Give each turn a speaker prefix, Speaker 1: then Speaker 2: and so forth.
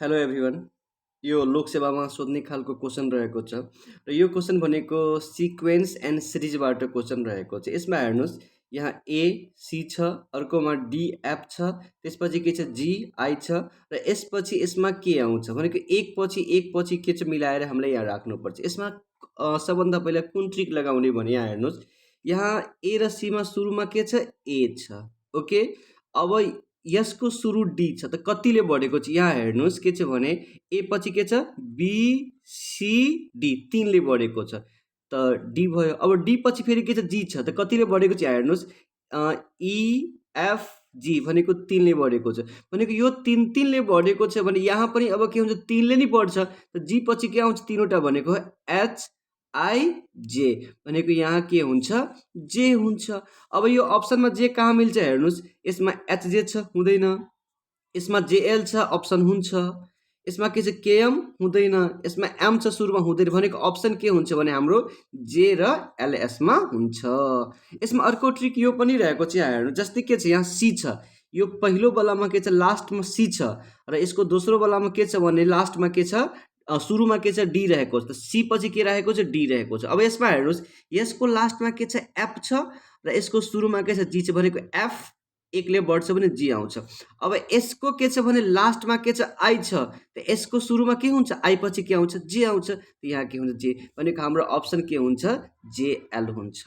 Speaker 1: Hello everyone. यो लोकसेवामा सोध्ने खालको क्वेसन रहेको छ र यो क्वेसन भनेको सिक्वेन्स एन्ड सिरिजबाट क्वेसन रहेको छ। यसमा हेर्नुहोस्, यहाँ ए सी छ, अर्कोमा डी एफ छ, त्यसपछि के छ जी आई छ र यसपछि यसमा के आउँछ भनेको एक पछि के छ मिलाएर हामीले यहाँ राख्नुपर्छ। यसमा सबभन्दा पहिला कुन ट्रिक लगाउने भने यहाँ हेर्नुहोस्, यहाँ ए र सीमा सुरुमा के छ ए छ। ओके, अब यसको सुरु डी छ त कतिले बढेको छ यहाँ हेर्नुहोस्, के छ भने ए पछि के छ बी सी डी, तीनले बढेको छ त डी भयो। अब डी पछि फेरि के छ जी छ त कतिले बढेको छ यहाँ हेर्नुहोस्, ई एफ जी भनेको तीनले बढेको छ। भनेको यो तीनले बढेको छ भने यहाँ पनि अब के हुन्छ तीनले नै बढ्छ त जी पछि के आउँछ तीनवटा भनेको एच आई जे, भनेको यहाँ के हुन्छ जे हुन्छ। अब यो अप्सनमा जे कहाँ मिल्छ हेर्नुहोस्, यसमा एच जे छ हुँदैन, यसमा जेएल छ अप्सन हुन्छ, यसमा के छ केएम हुँदैन, यसमा एम छ सुरुमा हुँदैन, भनेको अप्सन के हुन्छ भने हाम्रो जे र एलएसमा हुन्छ। यसमा अर्को ट्रिक यो पनि रहेको छ, यहाँ हेर्नु जस्तै के छ यहाँ सी छ, यो पहिलो बलामा के छ लास्टमा सी छ र यसको दोस्रो बलामा के छ भने लास्टमा के छ सुरुमा के छ डी रहेको छ, सी पछि के रहेको छ डी रहेको छ। अब यसमा हेर्नुहोस्, यसको लास्टमा के छ एफ छ र यसको सुरुमा के छ जी छ, भनेको एफ एकले बढ्छ भने जी आउँछ। अब यसको के छ भने लास्टमा के छ आई छ त यसको सुरुमा के हुन्छ आई पछि के आउँछ जे आउँछ, त यहाँ के हुन्छ जे, भनेको हाम्रो अप्सन के हुन्छ जेएल हुन्छ।